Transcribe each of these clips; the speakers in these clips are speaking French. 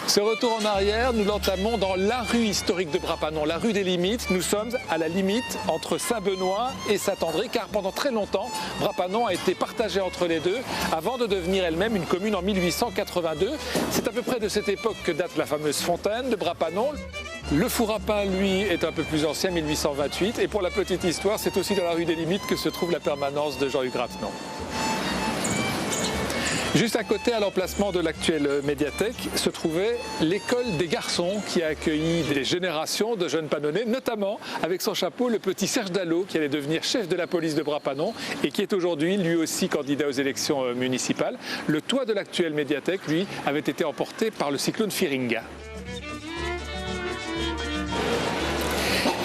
Ce retour en arrière, nous l'entamons dans la rue historique de Brappanon, la rue des Limites. Nous sommes à la limite entre Saint-Benoît et Saint-André, car pendant très longtemps, Brappanon a été partagée entre les deux, avant de devenir elle-même une commune en 1882. C'est à peu près de cette époque que date la fameuse fontaine de Brappanon. Le four à pain, lui, est un peu plus ancien, 1828. Et pour la petite histoire, c'est aussi dans la rue des Limites que se trouve la permanence de Jean-Hugues Rathenon. Juste à côté, à l'emplacement de l'actuelle médiathèque, se trouvait l'école des garçons qui a accueilli des générations de jeunes Pannonais, notamment avec son chapeau le petit Serge Dallot qui allait devenir chef de la police de Brappanon et qui est aujourd'hui lui aussi candidat aux élections municipales. Le toit de l'actuelle médiathèque, lui, avait été emporté par le cyclone Firinga.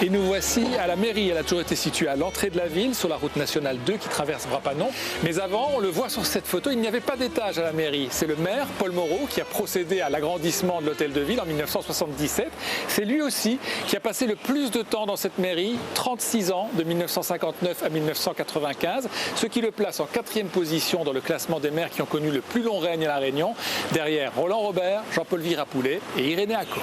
Et nous voici à la mairie. Elle a toujours été située à l'entrée de la ville, sur la route nationale 2 qui traverse Brappanon. Mais avant, on le voit sur cette photo, il n'y avait pas d'étage à la mairie. C'est le maire, Paul Moreau, qui a procédé à l'agrandissement de l'hôtel de ville en 1977. C'est lui aussi qui a passé le plus de temps dans cette mairie, 36 ans, de 1959 à 1995, ce qui le place en 4e position dans le classement des maires qui ont connu le plus long règne à La Réunion, derrière Roland Robert, Jean-Paul Virapoulet et Irénée Acco.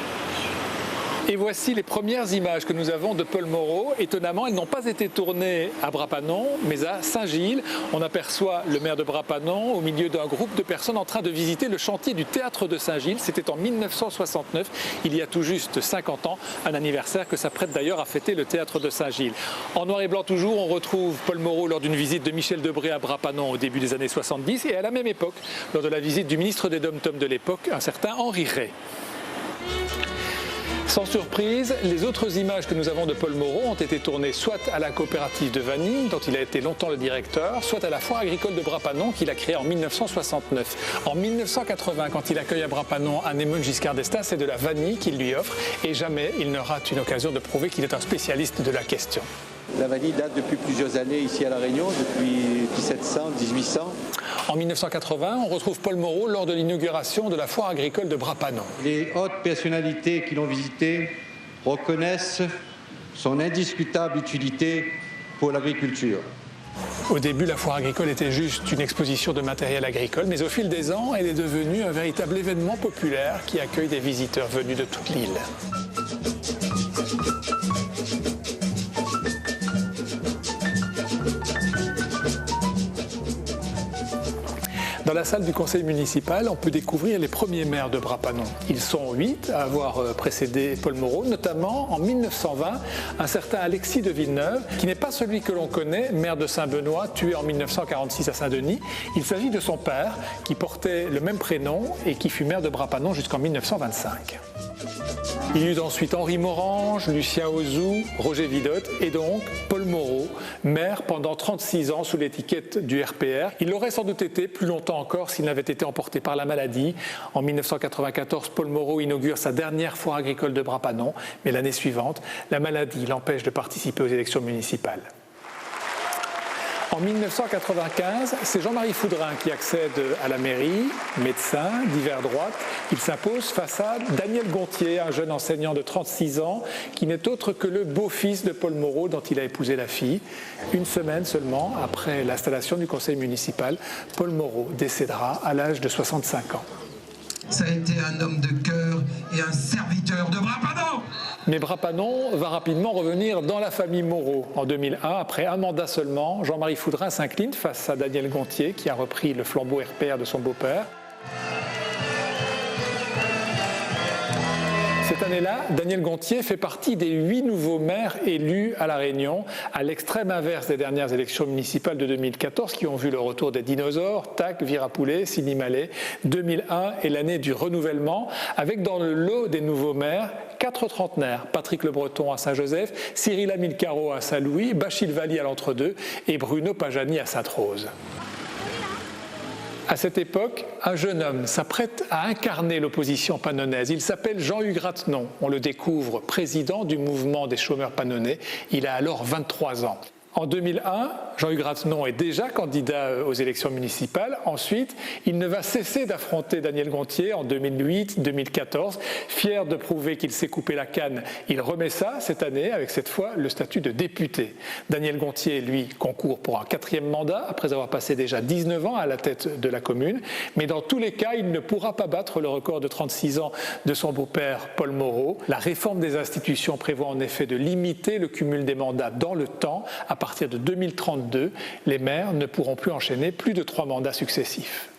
Et voici les premières images que nous avons de Paul Moreau. Étonnamment, elles n'ont pas été tournées à Brappanon, mais à Saint-Gilles. On aperçoit le maire de Brappanon au milieu d'un groupe de personnes en train de visiter le chantier du théâtre de Saint-Gilles. C'était en 1969, il y a tout juste 50 ans, un anniversaire que s'apprête d'ailleurs à fêter le théâtre de Saint-Gilles. En noir et blanc toujours, on retrouve Paul Moreau lors d'une visite de Michel Debré à Brappanon au début des années 70 et à la même époque, lors de la visite du ministre des Dom-Tom de l'époque, un certain Henri Rey. Sans surprise, les autres images que nous avons de Paul Moreau ont été tournées soit à la coopérative de Vanille, dont il a été longtemps le directeur, soit à la foire agricole de Brappanon qu'il a créée en 1969. En 1980, quand il accueille à Brappanon Anémone Giscard d'Estaing, c'est de la vanille qu'il lui offre et jamais il ne rate une occasion de prouver qu'il est un spécialiste de la question. La vanille date depuis plusieurs années ici à La Réunion, depuis 1700, 1800. En 1980, on retrouve Paul Moreau lors de l'inauguration de la foire agricole de Brappanon. Les hautes personnalités qui l'ont visité reconnaissent son indiscutable utilité pour l'agriculture. Au début, la foire agricole était juste une exposition de matériel agricole, mais au fil des ans, elle est devenue un véritable événement populaire qui accueille des visiteurs venus de toute l'île. Dans la salle du conseil municipal, on peut découvrir les premiers maires de Brappanon. Ils sont 8 à avoir précédé Paul Moreau, notamment en 1920, un certain Alexis de Villeneuve, qui n'est pas celui que l'on connaît, maire de Saint-Benoît, tué en 1946 à Saint-Denis. Il s'agit de son père, qui portait le même prénom et qui fut maire de Brappanon jusqu'en 1925. Il y eut ensuite Henri Morange, Lucien Ozou, Roger Vidotte et donc Paul Moreau, maire pendant 36 ans sous l'étiquette du RPR. Il l'aurait sans doute été plus longtemps encore s'il n'avait été emporté par la maladie. En 1994, Paul Moreau inaugure sa dernière foire agricole de Brappanon, mais l'année suivante, la maladie l'empêche de participer aux élections municipales. En 1995, c'est Jean-Marie Foudrin qui accède à la mairie, médecin, d'hiver droite. Il s'impose face à Daniel Gontier, un jeune enseignant de 36 ans, qui n'est autre que le beau-fils de Paul Moreau dont il a épousé la fille. Une semaine seulement après l'installation du conseil municipal, Paul Moreau décédera à l'âge de 65 ans. Ça a été un homme de cœur et un serviteur de Brappanon. Mais Brappanon va rapidement revenir dans la famille Moreau. En 2001, après un mandat seulement, Jean-Marie Foudrin s'incline face à Daniel Gontier, qui a repris le flambeau RPR de son beau-père. Cette année-là, Daniel Gontier fait partie des 8 nouveaux maires élus à La Réunion, à l'extrême inverse des dernières élections municipales de 2014 qui ont vu le retour des dinosaures, Tac, Virapoulet, Sidi Mallet. 2001 est l'année du renouvellement, avec dans le lot des nouveaux maires 4 trentenaires, Patrick Le Breton à Saint-Joseph, Cyril Amilcaro à Saint-Louis, Bachil Valli à l'Entre-deux et Bruno Pajani à Sainte-Rose. À cette époque, un jeune homme s'apprête à incarner l'opposition pannonnaise. Il s'appelle Jean-Hugues Rathenon. On le découvre président du mouvement des chômeurs pannonnais. Il a alors 23 ans. En 2001, Jean-Hugues Ratenon est déjà candidat aux élections municipales. Ensuite, il ne va cesser d'affronter Daniel Gontier en 2008-2014. Fier de prouver qu'il s'est coupé la canne, il remet ça cette année avec cette fois le statut de député. Daniel Gontier, lui, concourt pour un 4e mandat après avoir passé déjà 19 ans à la tête de la commune. Mais dans tous les cas, il ne pourra pas battre le record de 36 ans de son beau-père Paul Moreau. La réforme des institutions prévoit en effet de limiter le cumul des mandats dans le temps. À partir de 2032, les maires ne pourront plus enchaîner plus de 3 mandats successifs.